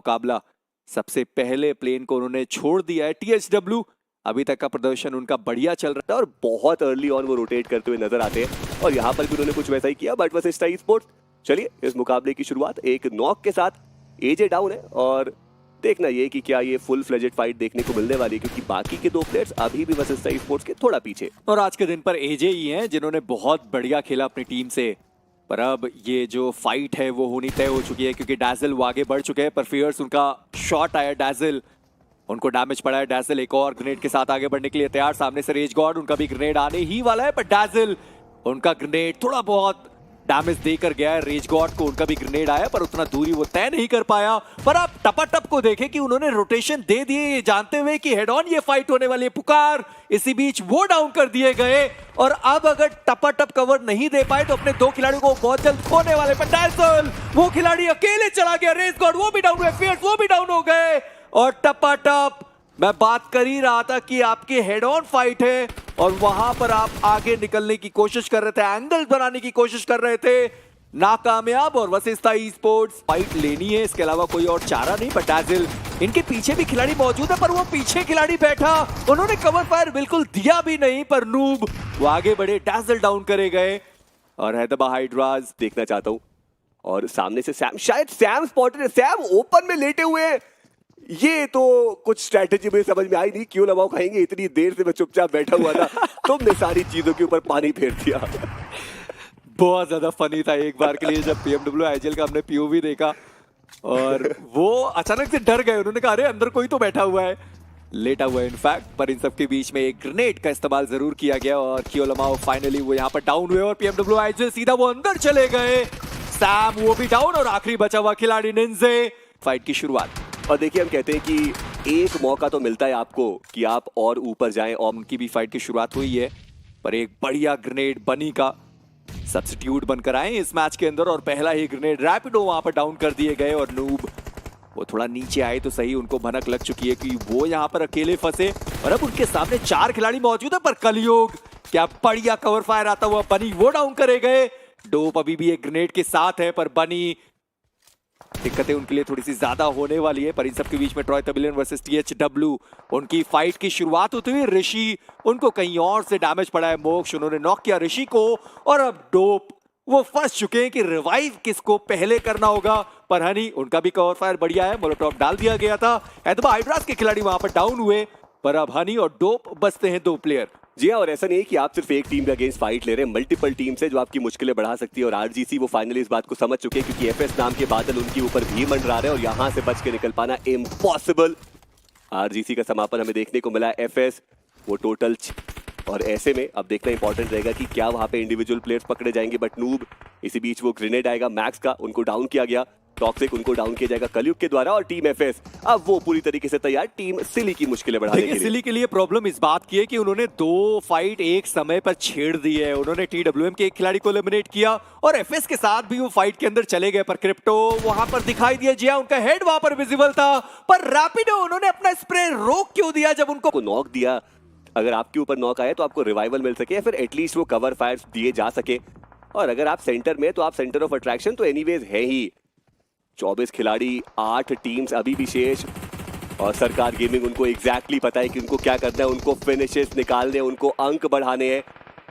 मुकाबला। सबसे पहले प्लेन को उन्होंने छोड़ दिया है THW। अभी तक का प्रदर्शन उनका बढ़िया चल रहा है और बहुत अर्ली ऑन वो रोटेट करते हुए नजर आते हैं और यहाँ पर भी उन्होंने कुछ वैसा ही किया बट वर्सेस स्टाई स्पोर्ट्स। चलिए इस मुकाबले की शुरुआत एक नॉक के साथ। एजे डाउन है और देखना ये कि क्या ये फुल फ्लेजेड फाइट देखने को मिलने वाली है, क्योंकि बाकी के दो प्लेयर्स अभी भी वर्सेस स्टाई स्पोर्ट्स के थोड़ा पीछे। और आज के दिन पर एजे ही हैं जिन्होंने बहुत बढ़िया खेला अपनी टीम से। पर अब ये जो फाइट है वो होनी तय हो चुकी है, क्योंकि डैजल वो आगे बढ़ चुके हैं। पर फियर्स उनका शॉट आया, डैजल उनको डैमेज पड़ा है। डैजल एक और ग्रेनेड के साथ आगे बढ़ने के लिए तैयार। सामने से रेज गॉड, उनका भी ग्रेनेड आने ही वाला है, पर डैजल उनका ग्रेनेड थोड़ा बहुत डैमेज देकर गया है। रेज गॉड को उनका भी ग्रेनेड आया पर उतना दूरी वो तय नहीं कर पाया। पर आप टपाटप को देखें कि उन्होंने रोटेशन दे दिए जानते हुए कि हेड ऑन ये फाइट होने वाली है। पुकार इसी बीच वो डाउन कर दिए गए और अब अगर टपाटप कवर नहीं दे पाए तो अपने दो खिलाड़ियों को बहुत जल्द खोने वाले। पर डैजल वो खिलाड़ी अकेले चला गया। रेज गॉड वो भी डाउन हुए, फियर्स वो भी डाउन हो गए और टपाटप मैं बात कर ही रहा था कि आपकी हेड ऑन फाइट है और वहां पर आप आगे निकलने की कोशिश कर रहे थे, एंगल बनाने की कोशिश कर रहे थे, नाकामयाब। और वशिष्ठा ई स्पोर्ट्स फाइट लेनी है, इसके अलावा कोई और चारा नहीं। पर डैजल इनके पीछे भी खिलाड़ी मौजूद है पर वो पीछे खिलाड़ी बैठा, उन्होंने कवर फायर बिल्कुल दिया भी नहीं। पर नूब वो आगे बढ़े, डैजल डाउन करे गए और हैदराबाद हाइड्राज देखना चाहता हूँ। और सामने से सैम, शायद सैम स्पॉटेड है। सैम ओपन में लेटे हुए हैं। ये तो कुछ स्ट्रैटेजी में समझ में आई नहीं, क्यों लगाओ खाएंगे, इतनी देर से मैं चुपचाप बैठा हुआ था, तुमने सारी चीजों के ऊपर पानी फेर दिया। बहुत ज्यादा फनी था एक बार के लिए जब PMW IGL का हमने POV देखा और वो अचानक से डर गए। उन्होंने कहा अरे अंदर कोई तो बैठा हुआ है, लेटा हुआ है इनफैक्ट। पर इन सब के बीच में एक ग्रेनेड का इस्तेमाल जरूर किया गया और कियोलमाओ फाइनली वो यहाँ पर डाउन हुए और PMW IGL सीधा वो अंदर चले गए। सैम वो भी डाउन और आखिरी बचा हुआ खिलाड़ी निंजे। फाइट की शुरुआत। और देखिए हम कहते हैं कि एक मौका तो मिलता है आपको कि आप और ऊपर जाएं, और उनकी भी फाइट की शुरुआत हुई है पर एक बढ़िया ग्रेनेड बनी का सब्स्टिट्यूट बनकर आए इस मैच के अंदर और पहला ही ग्रेनेड रैपिडो वहां पर डाउन कर दिए गए। और नूब वो थोड़ा नीचे आए तो सही, उनको भनक लग चुकी है कि वो यहाँ पर अकेले फंसे और अब उनके सामने 4 खिलाड़ी मौजूद है। पर कलयुग क्या बढ़िया कवर फायर आता हुआ, बनी वो डाउन करे गए। डोप अभी भी एक ग्रेनेड के साथ है पर बनी दिक्कतें उनके लिए थोड़ी सी ज्यादा होने वाली है। पर इन सब के बीच में ट्रॉय तबिलियन वर्सेस THW उनकी फाइट की शुरुआत होती हुई। ऋषि उनको कहीं और से डैमेज पड़ा है, मोक्ष उन्होंने नॉक किया ऋषि को और अब डोप वो फंस चुके हैं कि रिवाइव किसको पहले करना होगा। पर हनी उनका भी कवर फायर बढ़िया है, मोलोटॉप डाल दिया गया था। हैदराबाद हाइड्रास के खिलाड़ी वहां पर डाउन हुए पर अब हनी और डोप बचते हैं 2 प्लेयर। जी हाँ, और ऐसा नहीं है कि आप सिर्फ एक टीम के अगेंस्ट फाइट ले रहे हैं, मल्टीपल टीम से जो आपकी मुश्किलें बढ़ा सकती है। और आरजीसी वो फाइनली इस बात को समझ चुके हैं, क्योंकि एफएस नाम के बादल उनके ऊपर भी मंडरा रहे हैं और यहाँ से बच के निकल पाना इम्पॉसिबल। आरजीसी का समापन हमें देखने को मिला। एफएस वो टोटल और ऐसे में अब देखना इंपॉर्टेंट रहेगा कि क्या वहाँ पे इंडिविजुअल प्लेयर्स पकड़े जाएंगे। बट नूब इसी बीच वो ग्रेनेड आएगा मैक्स का, उनको डाउन किया गया। टॉक्सिक उनको डाउन किया जाएगा कलयुग के द्वारा और टीम एफएस अब वो पूरी तरीके से तैयार टीम सिली की मुश्किलें बढ़ाने के लिए। सिली के लिए प्रॉब्लम इस बात की है कि उन्होंने 2 फाइट एक समय पर छेड़ दी है। उन्होंने TWM के एक खिलाड़ी को एलिमिनेट किया और एफएस के साथ भी वो फाइट के अंदर चले गए। पर क्रिप्टो वहां पर दिखाई दिया, जी उनका हेड वहां पर विजिबल था। पर रैपिडो उन्होंने अपना स्प्रे रोक क्यों दिया जब उनको नॉक दिया। अगर आपके ऊपर नॉक आए तो आपको रिवाइवल मिल सके या फिर एटलीस्ट वो कवर फायर दिए जा सके। और अगर आप सेंटर में तो आप सेंटर ऑफ अट्रैक्शन तो एनीवेज है ही। 24 खिलाड़ी, 8 टीम्स अभी भी शेष और सरकार गेमिंग उनको एग्जैक्टली पता है कि उनको क्या करना है। उनको फिनिशेस निकालने, उनको अंक बढ़ाने हैं।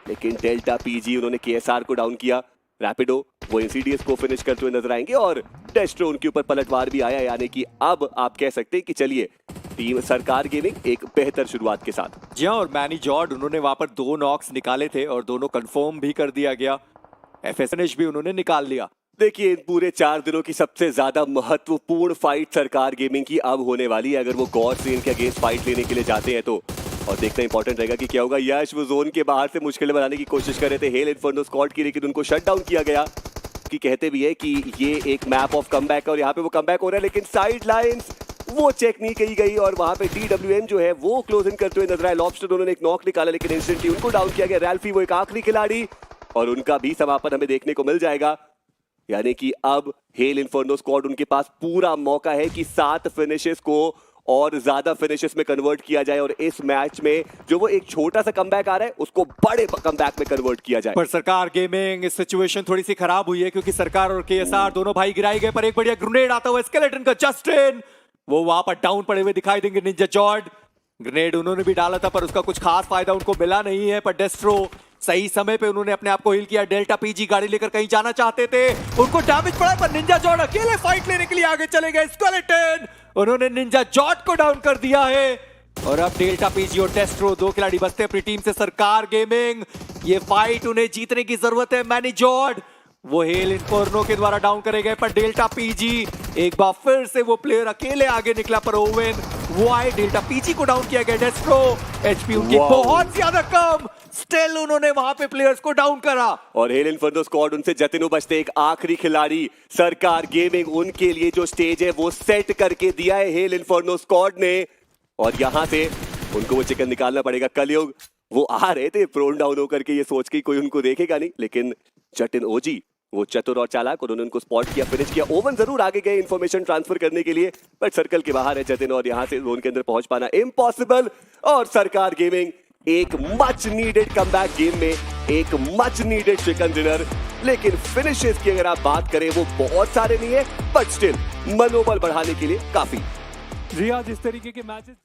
लेकिन डेल्टा PG उन्होंने KSR को डाउन किया। रैपिडो वो इंसीडियस को फिनिश करते हुए नजर आएंगे और डेस्ट्रो उनके ऊपर पलटवार भी आया, यानी कि अब आप कह सकते हैं कि चलिए टीम सरकार गेमिंग एक बेहतर शुरुआत के साथ। जी हाँ, और मैनी जॉर्ड उन्होंने वहां पर 2 नॉक्स निकाले थे और दोनों कंफर्म भी कर दिया गया। एफएस भी उन्होंने निकाल लिया। देखिए पूरे 4 दिनों की सबसे ज्यादा महत्वपूर्ण फाइट सरकार गेमिंग की अब होने वाली है, अगर वो गॉड सीन के अगेंस्ट फाइट लेने के लिए जाते हैं तो। और देखना इंपॉर्टेंट रहेगा कि क्या होगा। यश वो जोन के बाहर से मुश्किलें बनाने की कोशिश कर रहे थे हेल इन्फर्नो स्क्वाड की, लेकिन उनको शट डाउन किया गया। कि कहते भी है कि ये एक मैप ऑफ कमबैक और यहाँ पे वो कमबैक हो रहा है, लेकिन साइड लाइंस वो चेक नहीं की गई और वहां पे TWM जो है वो क्लोज इन करते हुए नजर आए। लॉबस्टर उन्होंने एक नॉक निकाला लेकिन इंस्टेंटली उनको डाउन किया गया। रैल्फी वो एक आखिरी खिलाड़ी और उनका भी समापन हमें देखने को मिल जाएगा। यानी कि अब हेल इन्फर्नो स्क्वाड उनके पास पूरा मौका है कि 7 फिनिशेस को और ज्यादा फिनिशेस में कन्वर्ट किया जाए और इस मैच में जो वो एक छोटा सा कमबैक आ रहा है उसको बड़े कमबैक में कन्वर्ट किया जाए। पर सरकार गेमिंग इस सिचुएशन थोड़ी सी खराब हुई है क्योंकि सरकार और केएसआर दोनों भाई गिराए गए, पर एक बढ़िया ग्रेनेड आता हुआ स्केलेटन का जस्टिन, वो वहां पर डाउन पड़े हुए दिखाई देंगे। निंजा जॉर्ड ग्रेनेड उन्होंने भी डाला था पर उसका कुछ खास फायदा उनको मिला नहीं है, पर डेस्ट्रो सही समय पे उन्होंने अपने आप को हील किया। डेल्टा पीजी गाड़ी लेकर कहीं जाना चाहते थे, उनको डैमेज पड़ा, पर निंजा जॉर्ड अकेले फाइट लेने के लिए आगे चले गए। स्केलेटन उन्होंने निंजा जॉर्ड को डाउन कर दिया है और अब डेल्टा पीजी और डेस्ट्रो दो खिलाड़ी बचते अपनी टीम से। सरकार गेमिंग ये फाइट उन्हें जीतने की जरूरत है। मैनी जॉर्ड वो हेल इन्फर्नो के द्वारा डाउन करे गए, पर डेल्टा पीजी एक बार फिर से वो प्लेयर अकेले आगे निकला, पर ओवेन वो आए, डेल्टा पीजी को डाउन किया गया। डेस्ट्रो एचपी उनकी बहुत ज्यादा कम, स्टिल उन्होंने वहां पे प्लेयर्स को डाउन करा। और हेल इन्फर्नो स्क्वाड उनसे जतिन बचते एक आखिरी खिलाड़ी। सरकार गेमिंग उनके लिए जो स्टेज है वो सेट करके दिया है हेल इन्फर्नो स्क्वाड ने, और यहां से उनको वो चिकन निकालना पड़ेगा। कलयुग वो आ रहे थे प्रोन डाउन होकर के ये सोच के कोई उनको देखेगा नहीं, लेकिन जटिन ओजी वो चतुर और चालाक, उन्होंने उनको स्पॉट किया, फिनिश किया। ओवन जरूर आगे गए इन्फॉर्मेशन ट्रांसफर करने के लिए, बट सर्कल के बाहर है जतिन और यहां से जोन के अंदर पहुंच पाना इम्पॉसिबल। और सरकार गेमिंग एक मच नीडेड कमबैक गेम में एक मच नीडेड चिकन डिनर, लेकिन फिनिशेस की अगर आप बात करें वो बहुत सारे नहीं है, बट स्टिल मनोबल बढ़ाने के लिए काफी। रियाज इस तरीके के मैचेस